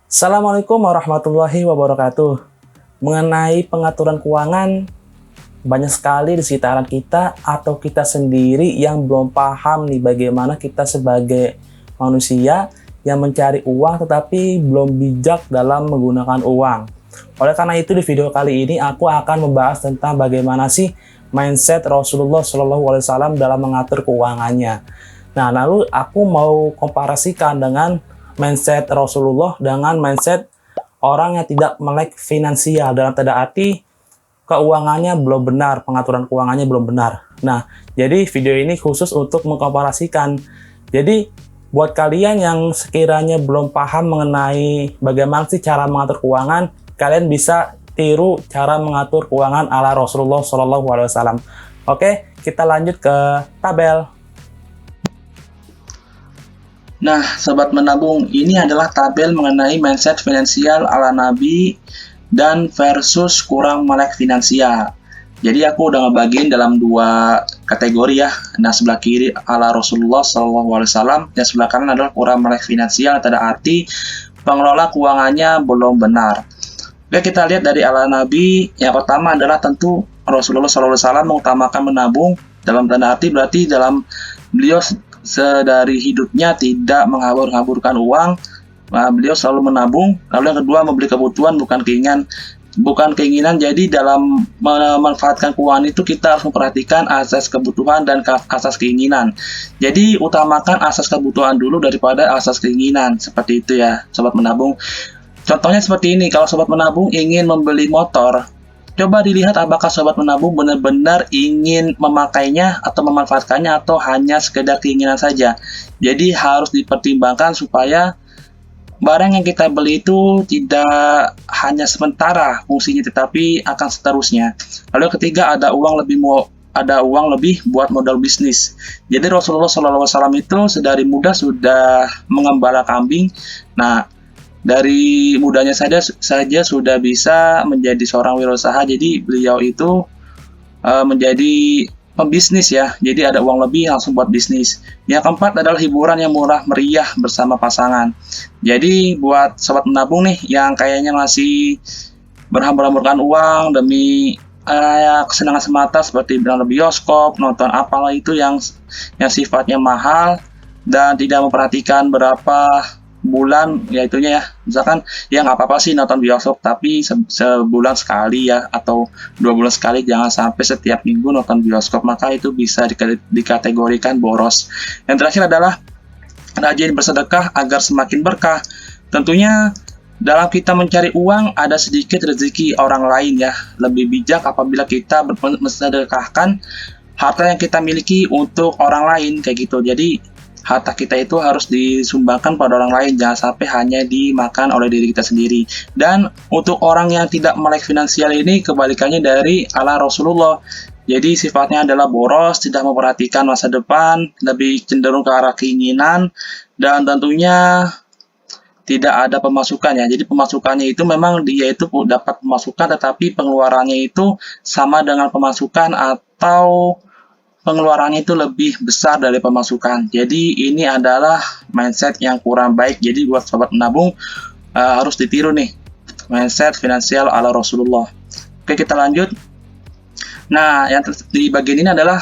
Assalamualaikum warahmatullahi wabarakatuh. Mengenai pengaturan keuangan, banyak sekali di sekitaran kita atau kita sendiri yang belum paham nih bagaimana kita sebagai manusia yang mencari uang tetapi belum bijak dalam menggunakan uang. Oleh karena itu di video kali ini aku akan membahas tentang bagaimana sih mindset Rasulullah SAW dalam mengatur keuangannya. Nah, lalu aku mau komparasikan dengan mindset Rasulullah dengan mindset orang yang tidak melek finansial, dalam tanda arti keuangannya belum benar, pengaturan keuangannya belum benar. Nah, jadi video ini khusus untuk mengkomparasikan. Jadi, buat kalian yang sekiranya belum paham mengenai bagaimana sih cara mengatur keuangan, kalian bisa tiru cara mengatur keuangan ala Rasulullah SAW. Oke, kita lanjut ke tabel. Nah, Sobat Menabung, ini adalah tabel mengenai mindset finansial ala Nabi dan versus kurang melek finansial. Jadi aku udah ngebagiin dalam dua kategori ya. Nah, sebelah kiri ala Rasulullah SAW, dan sebelah kanan adalah kurang melek finansial, tanda arti pengelola keuangannya belum benar. Oke, kita lihat dari ala Nabi. Yang pertama adalah tentu Rasulullah SAW mengutamakan menabung, dalam tanda arti berarti dalam beliau sedari hidupnya tidak menghambur-hamburkan uang. Beliau selalu menabung. Lalu yang kedua, membeli kebutuhan bukan keinginan. Jadi dalam memanfaatkan keuangan itu kita harus memperhatikan asas kebutuhan dan asas keinginan. Jadi utamakan asas kebutuhan dulu daripada asas keinginan. Seperti itu ya, Sobat Menabung. Contohnya seperti ini, kalau Sobat Menabung ingin membeli motor, coba dilihat apakah Sobat Menabung benar-benar ingin memakainya atau memanfaatkannya atau hanya sekedar keinginan saja. Jadi harus dipertimbangkan supaya barang yang kita beli itu tidak hanya sementara fungsinya tetapi akan seterusnya. Lalu yang ketiga, ada uang lebih buat modal bisnis. Jadi Rasulullah SAW itu sedari muda sudah mengembala kambing. Nah, dari mudanya saja sudah bisa menjadi seorang wirausaha. Jadi beliau itu menjadi pembisnis ya. Jadi ada uang lebih langsung buat bisnis. Yang keempat adalah hiburan yang murah meriah bersama pasangan. Jadi buat Sobat Menabung nih yang kayaknya masih berhambur-hamburkan uang demi kesenangan semata seperti bilang bioskop, nonton apalah itu yang sifatnya mahal dan tidak memperhatikan berapa bulan, ya itunya ya, misalkan ya nggak apa-apa sih nonton bioskop tapi sebulan sekali ya, atau 2 bulan sekali, jangan sampai setiap minggu nonton bioskop, maka itu bisa dikategorikan boros. Yang terakhir adalah rajin bersedekah agar semakin berkah. Tentunya dalam kita mencari uang ada sedikit rezeki orang lain ya. Lebih bijak apabila kita mensedekahkan harta yang kita miliki untuk orang lain kayak gitu. Jadi harta kita itu harus disumbangkan pada orang lain, jangan sampai hanya dimakan oleh diri kita sendiri. Dan untuk orang yang tidak melek finansial ini kebalikannya dari ala Rasulullah. Jadi sifatnya adalah boros, tidak memperhatikan masa depan, lebih cenderung ke arah keinginan, dan tentunya tidak ada pemasukan ya. Jadi pemasukannya itu memang dia itu dapat pemasukan tetapi pengeluarannya itu sama dengan pemasukan atau pengeluarannya itu lebih besar dari pemasukan. Jadi ini adalah mindset yang kurang baik. Jadi buat Sobat Menabung harus ditiru nih mindset finansial ala Rasulullah. Oke, kita lanjut. Nah, yang di bagian ini adalah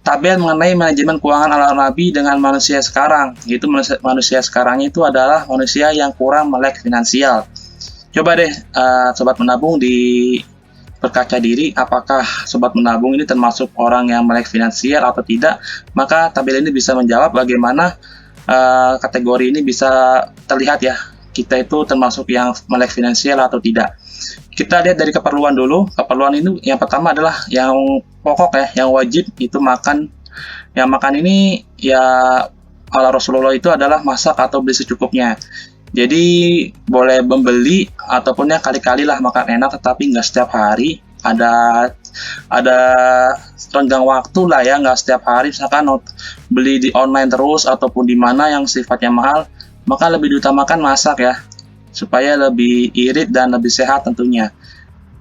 tabel mengenai manajemen keuangan ala Nabi dengan manusia sekarang. Yaitu manusia sekarang itu adalah manusia yang kurang melek finansial. Coba deh Sobat Menabung berkaca diri, apakah Sobat Menabung ini termasuk orang yang melek finansial atau tidak. Maka tabel ini bisa menjawab bagaimana kategori ini bisa terlihat ya, kita itu termasuk yang melek finansial atau tidak. Kita lihat dari keperluan dulu. Keperluan ini yang pertama adalah yang pokok ya, yang wajib, itu makan. Yang makan ini ya ala Rasulullah itu adalah masak atau beli secukupnya. Jadi boleh membeli ataupun ya kali-kali lah makan enak, tetapi nggak setiap hari. Ada renggang waktu lah ya, nggak setiap hari. Misalkan beli di online terus ataupun di mana yang sifatnya mahal, maka lebih diutamakan masak ya, supaya lebih irit dan lebih sehat tentunya.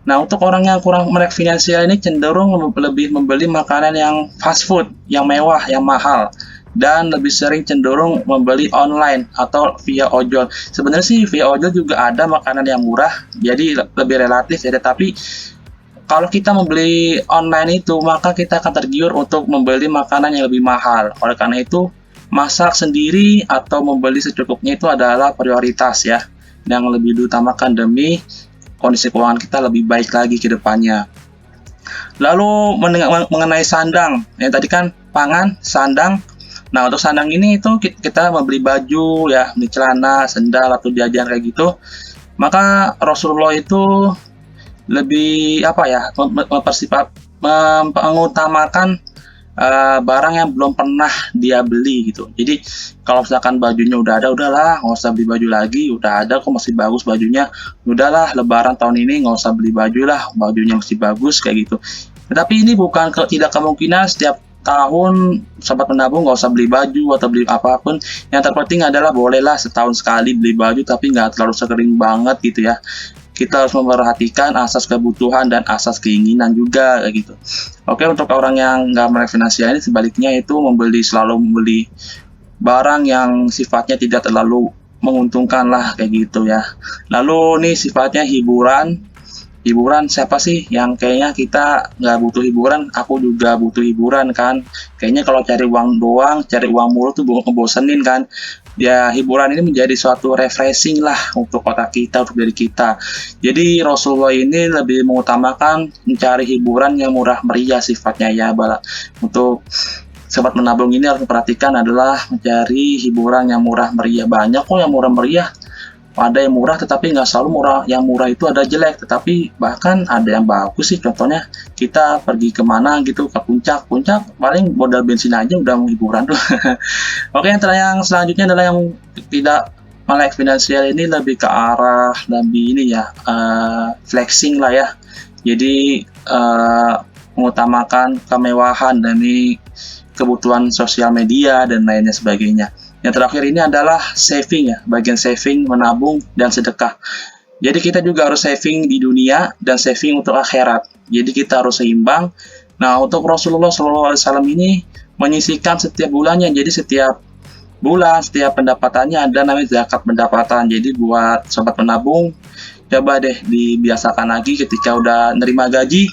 Nah, untuk orang yang kurang melek finansial ini cenderung lebih membeli makanan yang fast food, yang mewah, yang mahal. dan lebih sering cenderung membeli online atau via ojol. Sebenarnya sih via ojol juga ada makanan yang murah, jadi lebih relatif ya. Tapi kalau kita membeli online itu, maka kita akan tergiur untuk membeli makanan yang lebih mahal. Oleh karena itu, masak sendiri atau membeli secukupnya itu adalah prioritas ya, yang lebih diutamakan demi kondisi keuangan kita lebih baik lagi ke depannya. Lalu mengenai sandang, yang tadi kan pangan, sandang. Nah, untuk sandang ini itu kita membeli baju ya, beli celana, sendal atau jajan kayak gitu. Maka Rasulullah itu lebih apa ya, mengutamakan barang yang belum pernah dia beli gitu. Jadi kalau misalkan bajunya udah ada, udahlah nggak usah beli baju lagi. Udah ada kok masih bagus bajunya, udahlah Lebaran tahun ini nggak usah beli baju lah, bajunya masih bagus kayak gitu. Tetapi ini bukan tidak kemungkinan setiap tahun sobat menabung nggak usah beli baju atau beli apapun. Yang terpenting adalah bolehlah setahun sekali beli baju, tapi nggak terlalu sering banget gitu ya. Kita harus memperhatikan asas kebutuhan dan asas keinginan juga kayak gitu. Oke, untuk orang yang nggak melek finansial ini sebaliknya itu selalu membeli barang yang sifatnya tidak terlalu menguntungkan lah kayak gitu ya. Lalu nih sifatnya hiburan. Hiburan siapa sih yang kayaknya kita nggak butuh hiburan? Aku juga butuh hiburan kan. Kayaknya kalau cari uang doang, cari uang mulu tuh ngebosenin kan. Ya hiburan ini menjadi suatu refreshing lah untuk otak kita, untuk diri kita. Jadi Rasulullah ini lebih mengutamakan mencari hiburan yang murah meriah sifatnya ya, Bala. Untuk sobat menabung ini harus memperhatikan adalah mencari hiburan yang murah meriah. Banyak kok yang murah meriah. Ada yang murah tetapi nggak selalu murah. Yang murah itu ada jelek, tetapi bahkan ada yang bagus sih. Contohnya kita pergi kemana gitu, ke puncak paling modal bensin aja udah mau hiburan tuh. Oke, yang selanjutnya adalah yang tidak melek finansial ini lebih ke arah lebih ini ya, flexing lah ya. Jadi mengutamakan kemewahan demi kebutuhan sosial media dan lainnya sebagainya. Yang terakhir ini adalah saving ya, bagian saving, menabung, dan sedekah. Jadi kita juga harus saving di dunia dan saving untuk akhirat. Jadi kita harus seimbang. Nah, untuk Rasulullah SAW ini menyisihkan setiap bulannya. Jadi setiap bulan, setiap pendapatannya ada namanya zakat pendapatan. Jadi buat sobat menabung, coba deh dibiasakan lagi ketika udah nerima gaji,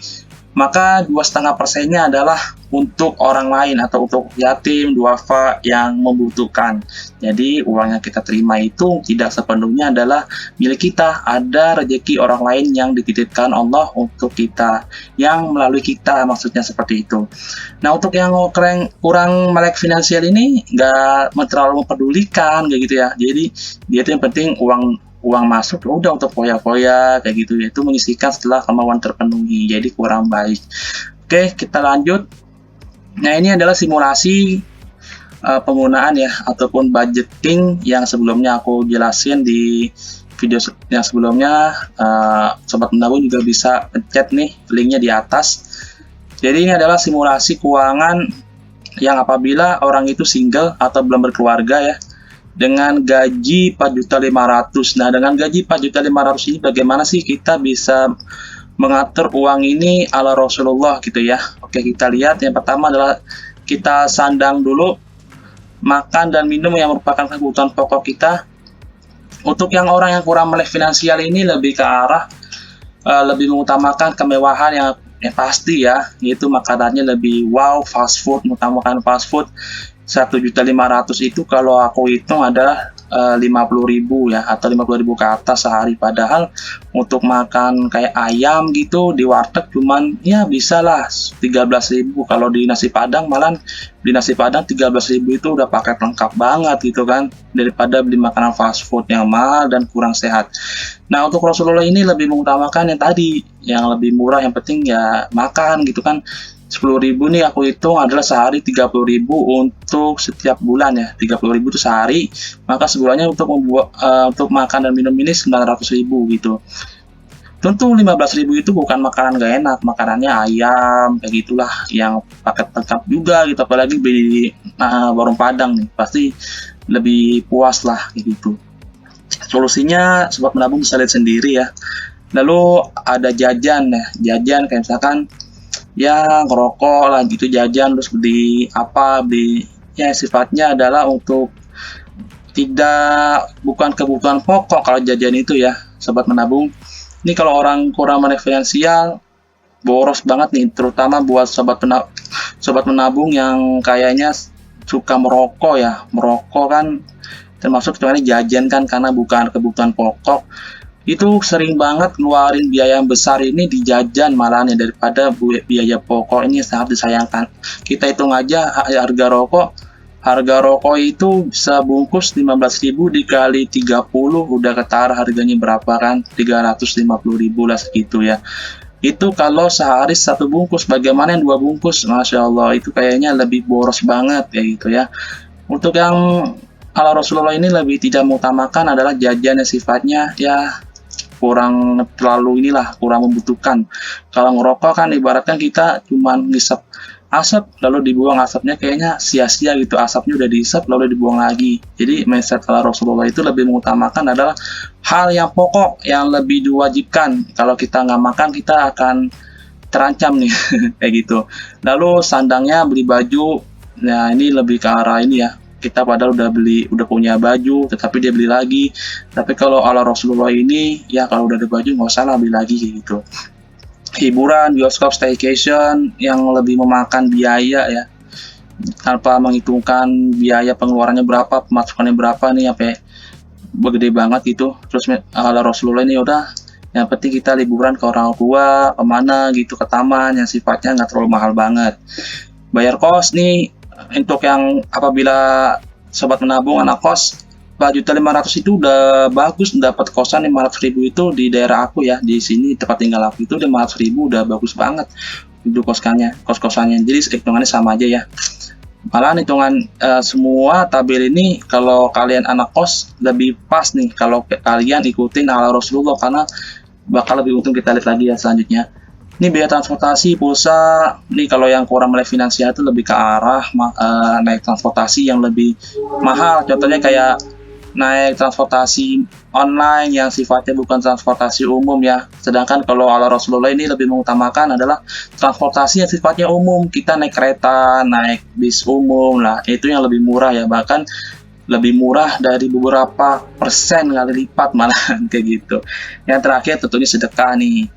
maka 2,5%-nya adalah untuk orang lain atau untuk yatim, duafa yang membutuhkan. Jadi uang yang kita terima itu tidak sepenuhnya adalah milik kita. Ada rezeki orang lain yang dititipkan Allah untuk kita, yang melalui kita, maksudnya seperti itu. Nah, untuk yang kurang melek finansial ini nggak terlalu mempedulikan kayak gitu ya. Jadi dia itu yang penting uang masuk udah untuk foya-foya kayak gitu, itu menyisihkan setelah kemauan terpenuhi, jadi kurang baik. Oke, kita lanjut. Nah, ini adalah simulasi penggunaan ya ataupun budgeting yang sebelumnya aku jelasin di video yang sebelumnya. Sobat menabung juga bisa pencet nih linknya di atas. Jadi ini adalah simulasi keuangan yang apabila orang itu single atau belum berkeluarga ya, dengan gaji 4.500.000. Nah, dengan gaji 4.500.000 ini bagaimana sih kita bisa mengatur uang ini ala Rasulullah gitu ya. Oke, kita lihat yang pertama adalah kita sandang dulu, makan dan minum yang merupakan kebutuhan pokok kita. Untuk yang orang yang kurang melek finansial ini lebih ke arah lebih mengutamakan kemewahan yang pasti ya, yaitu makanannya lebih wow, fast food, mengutamakan fast food. 1.500.000 itu kalau aku hitung adalah 50.000 ya, atau 50.000 ke atas sehari. Padahal untuk makan kayak ayam gitu di warteg cuman ya bisa lah 13.000. Kalau di nasi padang malah di nasi padang 13.000 itu udah paket lengkap banget gitu kan, daripada beli makanan fast food yang mahal dan kurang sehat. Nah, untuk Rasulullah ini lebih mengutamakan yang tadi, yang lebih murah, yang penting ya makan gitu kan. 10.000 nih aku hitung adalah sehari 30.000 untuk setiap bulan ya, 30.000 itu sehari, maka sebulannya untuk makan dan minum ini 900.000 gitu. Tentu 15.000 itu bukan makanan gak enak, makanannya ayam kayak gitulah yang paket lengkap juga gitu, apalagi di warung Padang nih pasti lebih puas lah kayak gitu. Solusinya sobat menabung bisa lihat sendiri ya. Lalu ada jajan ya, jajan kayak misalkan ya ngerokok lah gitu, jajan terus beli yang sifatnya adalah untuk bukan kebutuhan pokok kalau jajan itu ya, sobat menabung. Ini kalau orang kurang melek finansial, boros banget nih, terutama buat sobat menabung yang kayaknya suka merokok ya. Merokok kan termasuk hitungannya jajan kan, karena bukan kebutuhan pokok. Itu sering banget ngeluarin biaya yang besar ini di jajan malahan ya, daripada biaya pokok. Ini sangat disayangkan. Kita hitung aja harga rokok itu sebungkus 15.000 dikali 30 udah ketara harganya berapa kan, 350.000 lah segitu ya. Itu kalau sehari satu bungkus, bagaimana yang 2 bungkus? Masya Allah, itu kayaknya lebih boros banget ya gitu ya. Untuk yang ala Rasulullah ini lebih tidak mengutamakan adalah jajan yang sifatnya ya kurang membutuhkan. Kalau ngerokok kan ibaratkan kita cuman ngisap asap lalu dibuang, asapnya kayaknya sia-sia gitu, asapnya udah dihisap lalu dibuang lagi. Jadi mindset ala Rasulullah itu lebih mengutamakan adalah hal yang pokok yang lebih diwajibkan. Kalau kita nggak makan kita akan terancam nih kayak gitu. Lalu sandangnya beli baju, nah ini lebih ke arah ini ya, kita padahal udah punya baju tetapi dia beli lagi. Tapi kalau ala Rasulullah ini ya kalau udah ada baju nggak usah lah beli lagi gitu. Hiburan, bioskop, staycation yang lebih memakan biaya ya, tanpa menghitungkan biaya pengeluarannya berapa, pemasukannya berapa nih, sampai gede banget gitu. Terus ala Rasulullah ini udah yang penting kita liburan ke orang tua, kemana gitu, ke taman yang sifatnya nggak terlalu mahal banget. Bayar kos nih, untuk yang apabila sobat menabung anak kos 4.500.000 itu udah bagus, dapat kosan 500.000 itu di daerah aku ya, di sini tempat tinggal aku itu 500.000 udah bagus banget itu kos-kosannya. Jadi hitungannya sama aja ya. Malah hitungan semua tabel ini kalau kalian anak kos lebih pas nih kalau kalian ikutin ala Rasulullah, karena bakal lebih untung. Kita lihat lagi ya selanjutnya. Ini biaya transportasi, pulsa. Nih kalau yang kurang melek finansial itu lebih ke arah naik transportasi yang lebih mahal. Contohnya kayak naik transportasi online yang sifatnya bukan transportasi umum ya. Sedangkan kalau ala Rasulullah ini lebih mengutamakan adalah transportasi yang sifatnya umum. Kita naik kereta, naik bis umum lah, itu yang lebih murah ya. Bahkan lebih murah dari beberapa persen kali lipat malah kayak gitu. Yang terakhir tentunya sedekah nih.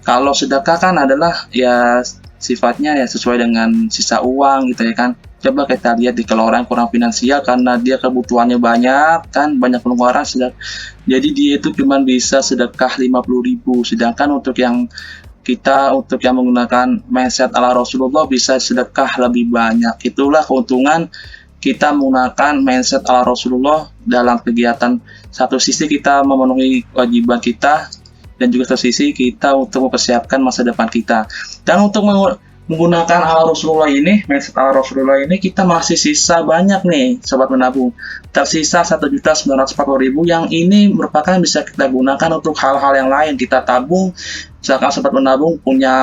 Kalau sedekah kan adalah ya sifatnya ya sesuai dengan sisa uang gitu ya kan. Coba kita lihat di kalau orang kurang finansial karena dia kebutuhannya banyak kan, banyak pengeluaran, jadi dia itu cuma bisa sedekah 50.000. Sedangkan untuk yang menggunakan mindset ala Rasulullah bisa sedekah lebih banyak. Itulah keuntungan kita menggunakan mindset ala Rasulullah dalam kegiatan. Satu sisi kita memenuhi kewajiban kita, dan juga satu sisi kita untuk mempersiapkan masa depan kita. Dan untuk menggunakan ala Rasulullah ini, mindset ala Rasulullah ini, kita masih sisa banyak nih sobat menabung. Tersisa 1.940.000 yang ini merupakan bisa kita gunakan untuk hal-hal yang lain. Kita tabung, misalkan sobat menabung punya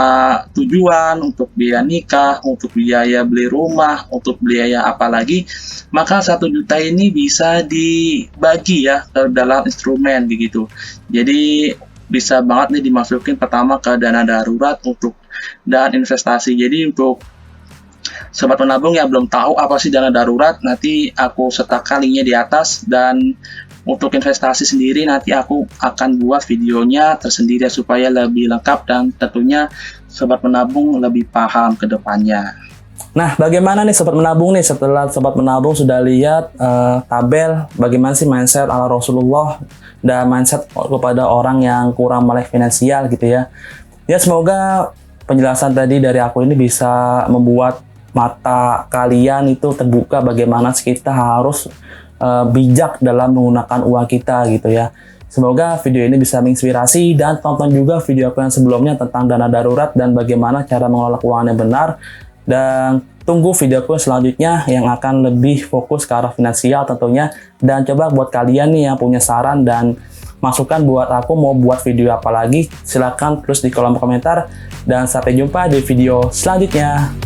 tujuan untuk biaya nikah, untuk biaya beli rumah, untuk biaya apa lagi, maka 1 juta ini bisa dibagi ya ke dalam instrumen begitu. Jadi bisa banget nih dimasukin pertama ke dana darurat dan investasi. Jadi untuk sobat menabung yang belum tahu apa sih dana darurat, nanti aku sertakan linknya di atas. Dan untuk investasi sendiri nanti aku akan buat videonya tersendiri supaya lebih lengkap dan tentunya sobat menabung lebih paham ke depannya. Nah, bagaimana nih sobat menabung nih, setelah sobat menabung sudah lihat tabel bagaimana sih mindset ala Rasulullah dan mindset kepada orang yang kurang melek finansial gitu ya. Ya semoga penjelasan tadi dari aku ini bisa membuat mata kalian itu terbuka bagaimana kita harus bijak dalam menggunakan uang kita gitu ya. Semoga video ini bisa menginspirasi, dan tonton juga video aku yang sebelumnya tentang dana darurat dan bagaimana cara mengelola keuangan yang benar. Dan tunggu videoku selanjutnya yang akan lebih fokus ke arah finansial tentunya. Dan coba buat kalian nih yang punya saran dan masukan buat aku mau buat video apa lagi, silahkan tulis di kolom komentar. Dan sampai jumpa di video selanjutnya.